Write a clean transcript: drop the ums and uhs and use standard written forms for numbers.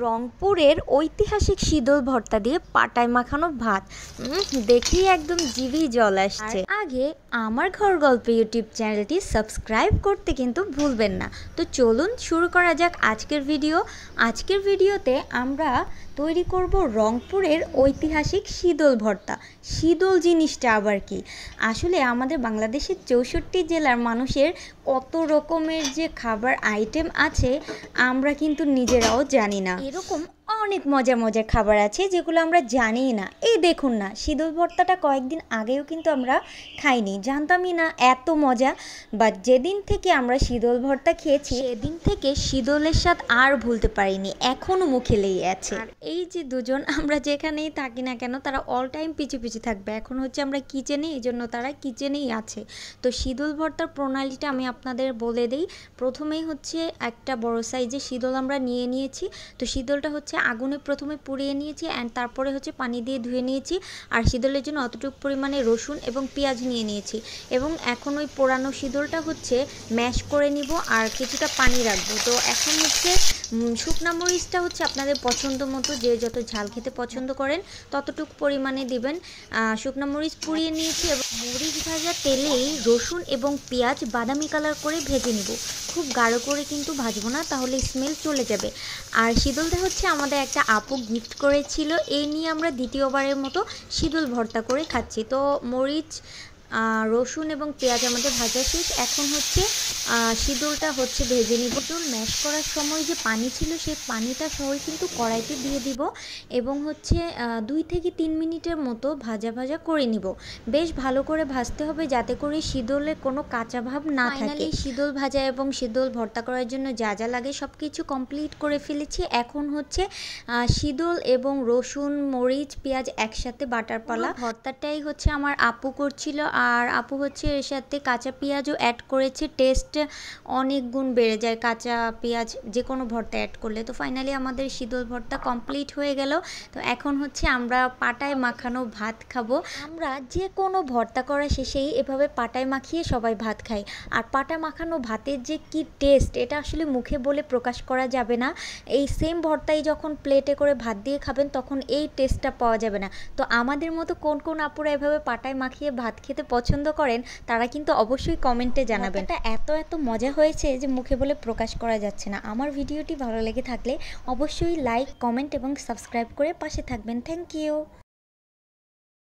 রংপুরের ঐতিহাসিক শীতল ভর্তা দিয়ে পাটায় মাখানো ভাত দেখেই একদম জিভেই জল আসছে। আগে আমার ঘর গল্প ইউটিউব চ্যানেলটি সাবস্ক্রাইব করতে কিন্তু ভুলবেন না। তো চলুন শুরু করা যাক আজকের ভিডিও। আজকের ভিডিওতে আমরা তৈরি করব রংপুরের ঐতিহাসিক শীতল ভর্তা। শীতল জিনিসটা আবার কি? আসলে আমাদের বাংলাদেশের 64 জেলার মানুষের কত রকমের যে খাবার আইটেম আছে আমরা কিন্তু নিজেরাও জানি না। এরকম অনেক মজার মজার খাবার আছে যেগুলো আমরা জানিই না। এই দেখুন না, শীতল ভর্তাটা কয়েকদিন আগেও কিন্তু আমরা খাইনি, জানতামই না এত মজা। বাট যেদিন থেকে আমরা শীতল ভর্তা খেয়েছি সেদিন থেকে শীতলের স্বাদ আর ভুলতে পারিনি, এখনও মুখে লেগে আছে। আর এই যে দুজন আমরা যেখানেই থাকি না কেন তারা অল টাইম পিছু পিছু থাকবে। এখন হচ্ছে আমরা কিচেনে, এই জন্য তারা কিচেনেই আছে। তো শীতল ভর্তার প্রণালীটা আমি আপনাদের বলে দিই। প্রথমেই হচ্ছে একটা বড় সাইজের শীতল আমরা নিয়ে নিয়েছি। তো শীতলটা হচ্ছে আগুনে প্রথমে পুড়িয়ে নিয়েছি অ্যান্ড তারপরে হচ্ছে পানি দিয়ে ধুয়ে নিয়েছি। আর শীতলের জন্য অতটুকু পরিমাণে রসুন এবং পেঁয়াজ নিয়ে নিয়েছি। এবং এখন ওই পোড়ানো শীতলটা হচ্ছে ম্যাশ করে নিব আর কিছুটা পানি রাখবো। তো এখন হচ্ছে শুকনা মরিচটা হচ্ছে আপনাদের পছন্দ মতো, যে যত ঝাল খেতে পছন্দ করেন ততটুকু পরিমাণে দিবেন। শুকনা মরিচ পুড়িয়ে নিয়েছি এবং মরিচ ভাজা তেলেই রসুন এবং পেঁয়াজ বাদামি কালার করে ভেজে নিব। খুব গাঢ় করে কিন্তু ভাজবো না, তাহলে স্মেল চলে যাবে। আর শীতলটা হচ্ছে আমাদের একটা আপু গিফট করেছিল, এই নিয়ে আমরা দ্বিতীয়বারের মতো শীতল ভর্তা করে খাচ্ছি। তো মরিচ, রসুন এবং পেঁয়াজ আমাদের ভাজা শেষ। এখন হচ্ছে শীতলটা হচ্ছে ভেজে নিব। তো ম্যাশ করার সময় যে পানি ছিল সেই পানিটা সবাই কিন্তু কড়াইতে দিয়ে দিব এবং হচ্ছে 2 থেকে 3 মিনিটের মতো ভাজা ভাজা করে নিব। বেশ ভালো করে ভাজতে হবে যাতে করে শীতলের কোনো কাঁচা ভাব না থাকে। শীতল ভাজা এবং শীতল ভর্তা করার জন্য যা যা লাগে সব কিছু কমপ্লিট করে ফেলেছি। এখন হচ্ছে শীতল এবং রসুন, মরিচ, পেঁয়াজ একসাথে বাটার পালা। ভর্তাটাই হচ্ছে আমার আপু করছিল আর আপু হচ্ছে এর সাথে কাঁচা পেঁয়াজও অ্যাড করেছে। টেস্ট অনেক গুণ বেড়ে যায় কাঁচা পেঁয়াজ যে কোনো ভর্তা অ্যাড করলে। তো ফাইনালি আমাদের শীতল ভর্তা কমপ্লিট হয়ে গেল। তো এখন হচ্ছে আমরা পাটায় মাখানো ভাত খাবো। আমরা যে কোনো ভর্তা করা শেষেই এভাবে পাটায় মাখিয়ে সবাই ভাত খাই। আর পাটা মাখানো ভাতের যে কি টেস্ট এটা আসলে মুখে বলে প্রকাশ করা যাবে না। এই সেম ভর্তাই যখন প্লেটে করে ভাত দিয়ে খাবেন তখন এই টেস্টটা পাওয়া যাবে না। তো আমাদের মতো কোন কোন আপুরা এভাবে পাটায় মাখিয়ে ভাত খেতে পছন্দ করেন তারা কিন্তু অবশ্যই কমেন্টে জানাবেন। এটা এত মজা হয়েছে যে মুখে বলে প্রকাশ করা যাচ্ছে না। আমার ভিডিওটি ভালো লেগে থাকলে অবশ্যই লাইক, কমেন্ট এবং সাবস্ক্রাইব করে পাশে থাকবেন। Thank you.